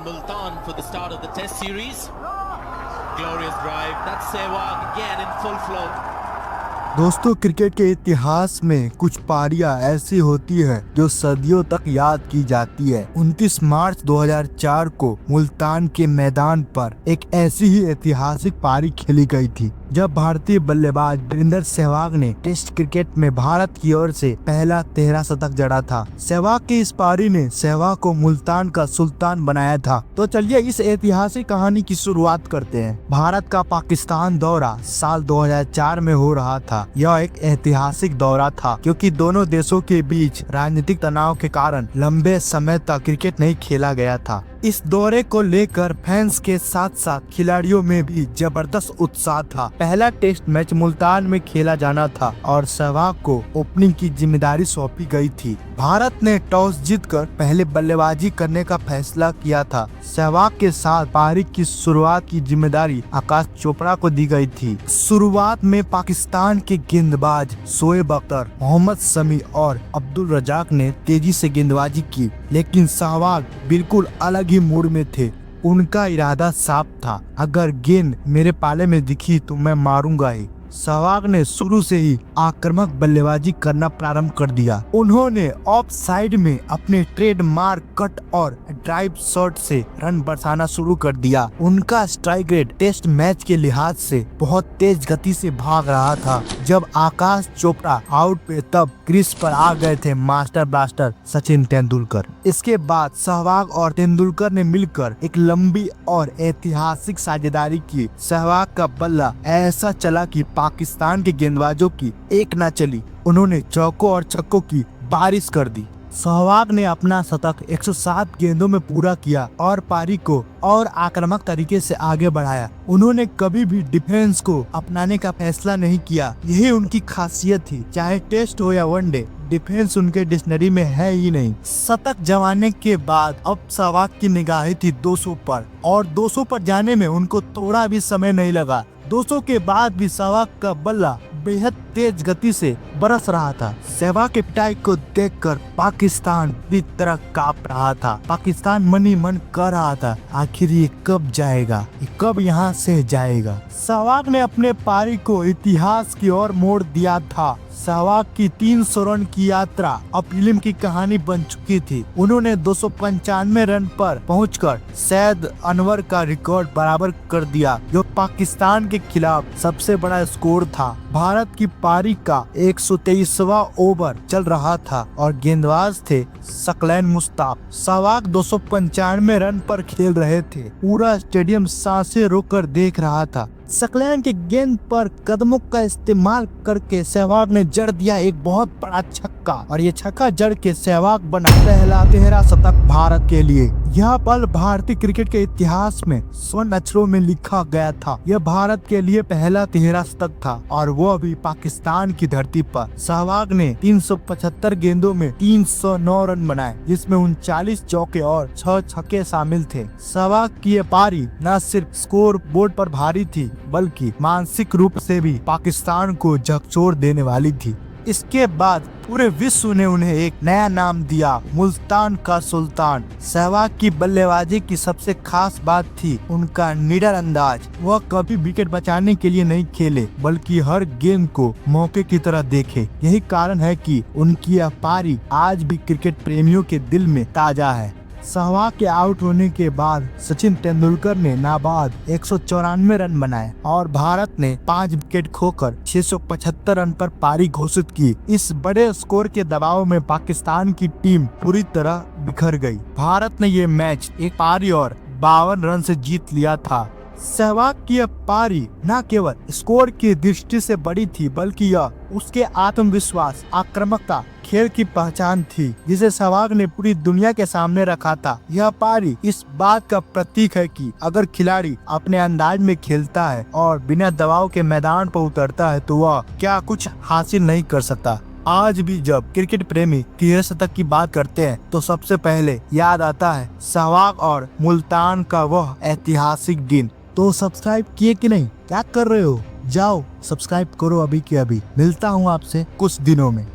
Multan for the start of the Test series. Glorious drive. That's Sehwag again in full flow. दोस्तों, cricket के इतिहास में कुछ पारियां ऐसी होती है जो सदियों तक याद की जाती है। 29 मार्च 2004 को मुल्तान के मैदान पर एक ऐसी ही ऐतिहासिक पारी खेली गई थी जब भारतीय बल्लेबाज वीरेंद्र सहवाग ने टेस्ट क्रिकेट में भारत की ओर से पहला 13 शतक जड़ा था। सहवाग की इस पारी ने सहवाग को मुल्तान का सुल्तान बनाया था। तो चलिए इस ऐतिहासिक कहानी की शुरुआत करते हैं। भारत का पाकिस्तान दौरा साल 2004 में हो रहा था। यह एक ऐतिहासिक दौरा था क्योंकि दोनों देशों के बीच राजनीतिक तनाव के कारण लंबे समय तक क्रिकेट नहीं खेला गया था। इस दौरे को लेकर फैंस के साथ साथ खिलाड़ियों में भी जबरदस्त उत्साह था। पहला टेस्ट मैच मुल्तान में खेला जाना था और सहवाग को ओपनिंग की जिम्मेदारी सौंपी गई थी। भारत ने टॉस जीतकर पहले बल्लेबाजी करने का फैसला किया था। सहवाग के साथ पारी की शुरुआत की जिम्मेदारी आकाश चोपड़ा को दी गई थी। शुरुआत में पाकिस्तान के गेंदबाज शोएब अख्तर, मोहम्मद शमी और अब्दुल रजाक ने तेजी से गेंदबाजी की, लेकिन सहवाग बिल्कुल अलग ही मूड में थे। उनका इरादा साफ था, अगर गेंद मेरे पाले में दिखी तो मैं मारूंगा ही। सहवाग ने शुरू से ही आक्रामक बल्लेबाजी करना प्रारंभ कर दिया। उन्होंने ऑफ साइड में अपने ट्रेडमार्क कट और ड्राइव शॉट से रन बरसाना शुरू कर दिया। उनका स्ट्राइक रेट टेस्ट मैच के लिहाज से बहुत तेज गति से भाग रहा था। जब आकाश चोपड़ा आउट पे तब क्रीज पर आ गए थे मास्टर ब्लास्टर सचिन तेंदुलकर। इसके बाद सहवाग और तेंदुलकर ने मिलकर एक लंबी और ऐतिहासिक साझेदारी की। सहवाग का बल्ला ऐसा चला कि पाकिस्तान के गेंदबाजों की एक न चली। उन्होंने चौकों और छक्कों की बारिश कर दी। सहवाग ने अपना शतक 107 गेंदों में पूरा किया और पारी को और आक्रामक तरीके से आगे बढ़ाया। उन्होंने कभी भी डिफेंस को अपनाने का फैसला नहीं किया। यही उनकी खासियत थी। चाहे टेस्ट हो या वनडे, डिफेंस उनके डिक्शनरी में है ही नहीं। शतक जमाने के बाद अब सहवाग की निगाहें थी 200 पर और 200 पर जाने में उनको थोड़ा भी समय नहीं लगा। 200 के बाद भी सहवाग का बल्ला बेहद तेज गति से बरस रहा था। सहवाग के पिटाई को देखकर पाकिस्तान पूरी तरह कांप रहा था। पाकिस्तान मन ही मन कह रहा था, आखिर ये कब जाएगा, ये कब यहाँ से जाएगा। सहवाग ने अपने पारी को इतिहास की ओर मोड़ दिया था। सहवाग की 300 रन की यात्रा अब फिल्म की कहानी बन चुकी थी। उन्होंने 295 रन पर पहुंचकर सैयद अनवर का रिकॉर्ड बराबर कर दिया, जो पाकिस्तान के खिलाफ सबसे बड़ा स्कोर था। भारत की पारी का 123वां ओवर चल रहा था और गेंदबाज थे सकलैन मुश्ताक। सहवाग 295 रन पर खेल रहे थे। पूरा स्टेडियम सांसें रोककर देख रहा था। सकलैन के गेंद पर कदमों का इस्तेमाल करके सहवाग ने जड़ दिया एक बहुत बड़ा छक्का और ये छक्का जड़ के सहवाग बना पहला 13 शतक भारत के लिए। यह पल भारतीय क्रिकेट के इतिहास में स्वर्ण अक्षरों में लिखा गया था। यह भारत के लिए पहला 13 शतक था और वो भी पाकिस्तान की धरती पर। सहवाग ने 375 गेंदों में 309 रन बनाए, जिसमें 39 चौके और 6 छक्के शामिल थे। सहवाग की ये पारी न सिर्फ स्कोर बोर्ड पर भारी थी बल्कि मानसिक रूप से भी पाकिस्तान को झकझोर देने वाली थी। इसके बाद पूरे विश्व ने उन्हें एक नया नाम दिया, मुल्तान का सुल्तान। सहवाग की बल्लेबाजी की सबसे खास बात थी उनका निडर अंदाज। वह कभी विकेट बचाने के लिए नहीं खेले बल्कि हर गेंद को मौके की तरह देखे। यही कारण है कि उनकी यह पारी आज भी क्रिकेट प्रेमियों के दिल में ताजा है। सहवाग के आउट होने के बाद सचिन तेंदुलकर ने नाबाद 194 रन बनाए और भारत ने 5 विकेट खोकर 675 रन पर पारी घोषित की। इस बड़े स्कोर के दबाव में पाकिस्तान की टीम पूरी तरह बिखर गई। भारत ने ये मैच एक पारी और 52 रन से जीत लिया था। सहवाग की यह पारी न केवल स्कोर की दृष्टि से बड़ी थी बल्कि यह उसके आत्मविश्वास, आक्रामकता, खेल की पहचान थी जिसे सहवाग ने पूरी दुनिया के सामने रखा था। यह पारी इस बात का प्रतीक है कि अगर खिलाड़ी अपने अंदाज में खेलता है और बिना दबाव के मैदान पर उतरता है तो वह क्या कुछ हासिल नहीं कर सकता। आज भी जब क्रिकेट प्रेमी 13 शतक की बात करते हैं तो सबसे पहले याद आता है सहवाग और मुल्तान का वह ऐतिहासिक दिन। तो सब्सक्राइब किए कि नहीं, क्या कर रहे हो? जाओ सब्सक्राइब करो अभी के अभी। मिलता हूँ आपसे कुछ दिनों में।